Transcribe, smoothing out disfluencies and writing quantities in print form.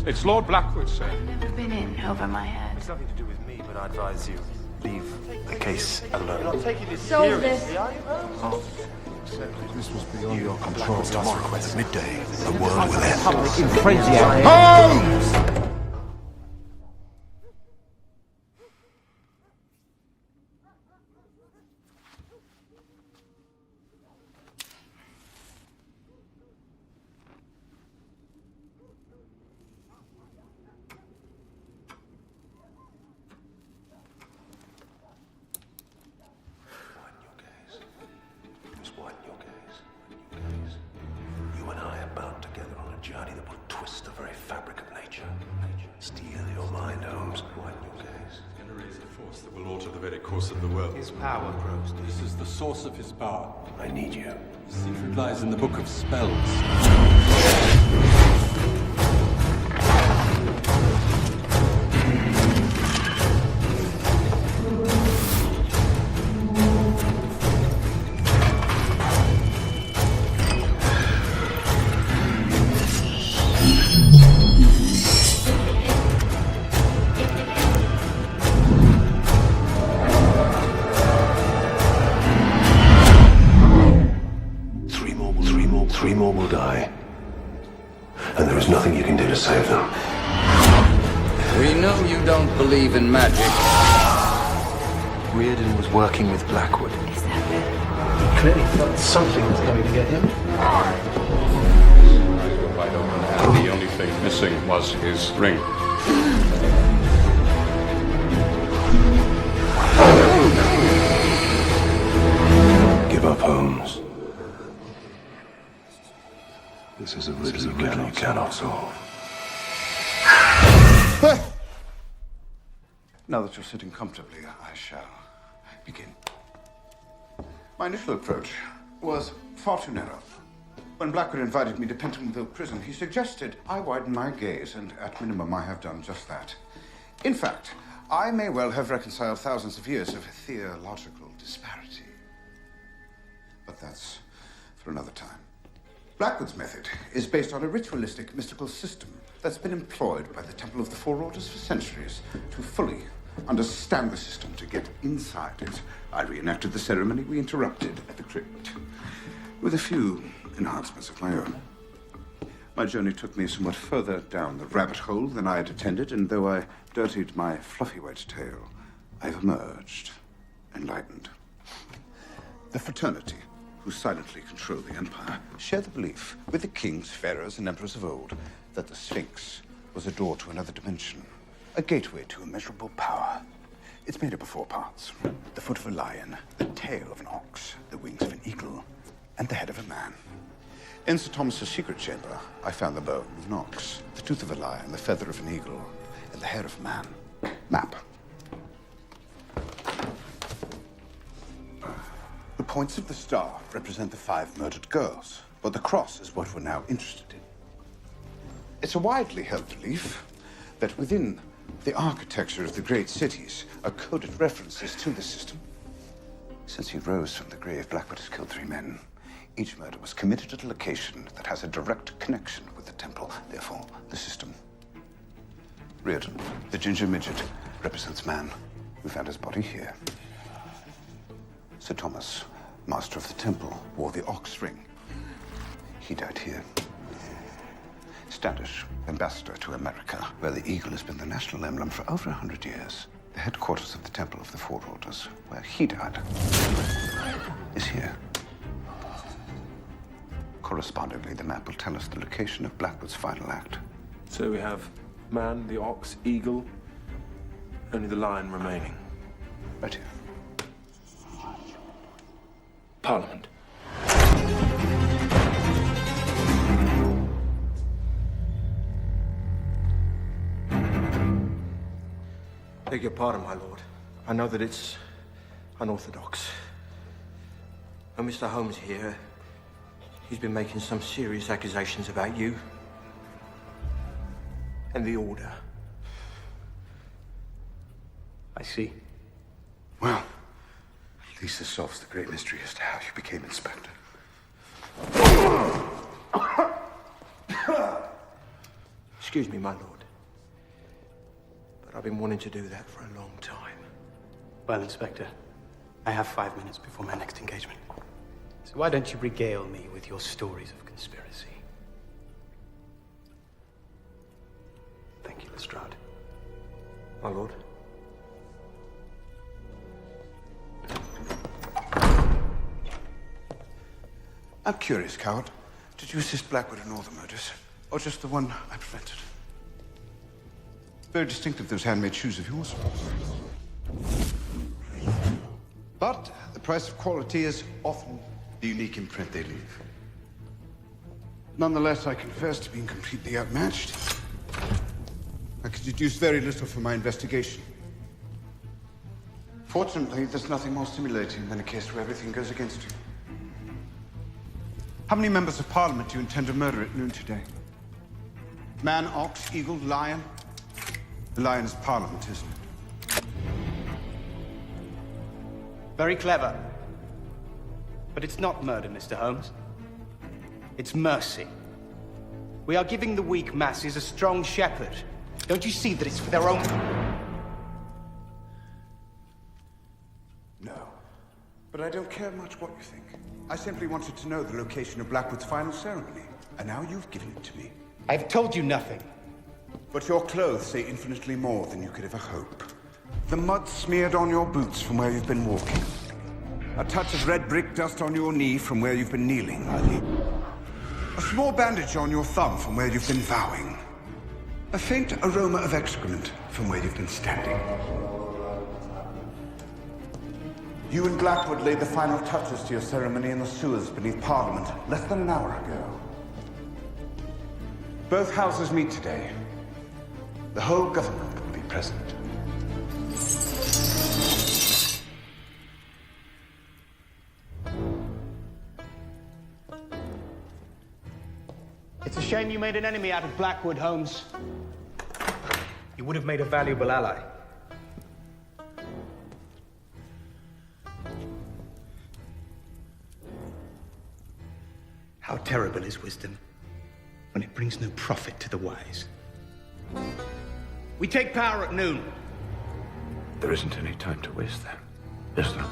It's Lord Blackwood, sir. I've never been in over my head. It's nothing to do with me, but I advise you leave the case alone. You're not taking this Solve seriously, this. are you, Holmes? This was beyond your control. Tomorrow at midday, the world will end. Public in frenzy. Holmes! You and I are bound together on a journey that will twist the very fabric of nature. Steal your mind, Holmes. Widen your gaze. He's going to raise a force that will alter the very course of the world. His power grows. This is the source of his power. I need you. The secret lies in the book of spells. Three more will die. And there is nothing you can do to save them. We know you don't believe in magic. Reardon was working with Blackwood. Is that it? He clearly felt something was coming to get him. Eyes were wide open, and the only thing missing was his ring. Give up, Holmes. This is a riddle you cannot solve. Now that you're sitting comfortably, I shall begin. My initial approach was far too narrow. When Blackwood invited me to Pentonville Prison, he suggested I widen my gaze, and at minimum I have done just that. In fact, I may well have reconciled thousands of years of theological disparity. But that's for another time. Blackwood's method is based on a ritualistic, mystical system that's been employed by the Temple of the Four Orders for centuries. To fully understand the system, to get inside it, I reenacted the ceremony we interrupted at the crypt, with a few enhancements of my own. My journey took me somewhat further down the rabbit hole than I had intended, and though I dirtied my fluffy white tail, I've emerged enlightened. The fraternity, who silently control the empire, share the belief with the kings, pharaohs, and emperors of old that the Sphinx was a door to another dimension, a gateway to immeasurable power. It's made up of 4 parts: the foot of a lion, the tail of an ox, the wings of an eagle, and the head of a man. In Sir Thomas's secret chamber, I found the bone of an ox, the tooth of a lion, the feather of an eagle, and the hair of a man. Map. The points of the star represent the 5 murdered girls, but the cross is what we're now interested in. It's a widely held belief that within the architecture of the great cities are coded references to the system. Since he rose from the grave, Blackwood has killed 3 men. Each murder was committed at a location that has a direct connection with the temple, therefore the system. Reardon, the ginger midget, represents man. We found his body here. Sir Thomas, master of the temple, wore the ox ring. He died here. Standish, ambassador to America, where the eagle has been the national emblem for over 100 years. The headquarters of the Temple of the Four Orders, where he died, is here. Correspondingly, the map will tell us the location of Blackwood's final act. So we have man, the ox, eagle, only the lion remaining. Right here. Parliament. Beg your pardon, my lord. I know that it's unorthodox. And Mr. Holmes here, he's been making some serious accusations about you and the order. I see. Well, at least this solves the great mystery as to how you became inspector. Excuse me, my lord. But I've been wanting to do that for a long time. Well, Inspector, I have 5 minutes before my next engagement. So why don't you regale me with your stories of conspiracy? Thank you, Lestrade. My lord. I'm curious, Coward. Did you assist Blackwood in all the murders? Or just the one I prevented? Very distinctive, those handmade shoes of yours. But the price of quality is often the unique imprint they leave. Nonetheless, I confess to being completely outmatched. I could deduce very little from my investigation. Fortunately, there's nothing more stimulating than a case where everything goes against you. How many members of Parliament do you intend to murder at noon today? Man, ox, eagle, lion? The lion is Parliament, isn't it? Very clever. But it's not murder, Mr. Holmes. It's mercy. We are giving the weak masses a strong shepherd. Don't you see that it's for their own... No. But I don't care much what you think. I simply wanted to know the location of Blackwood's final ceremony. And now you've given it to me. I've told you nothing. But your clothes say infinitely more than you could ever hope. The mud smeared on your boots from where you've been walking. A touch of red brick dust on your knee from where you've been kneeling. A small bandage on your thumb from where you've been vowing. A faint aroma of excrement from where you've been standing. You and Blackwood laid the final touches to your ceremony in the sewers beneath Parliament less than an hour ago. Both houses meet today. The whole government will be present. It's a shame you made an enemy out of Blackwood, Holmes. You would have made a valuable ally. How terrible is wisdom when it brings no profit to the wise. We take power at noon. There isn't any time to waste then, is there?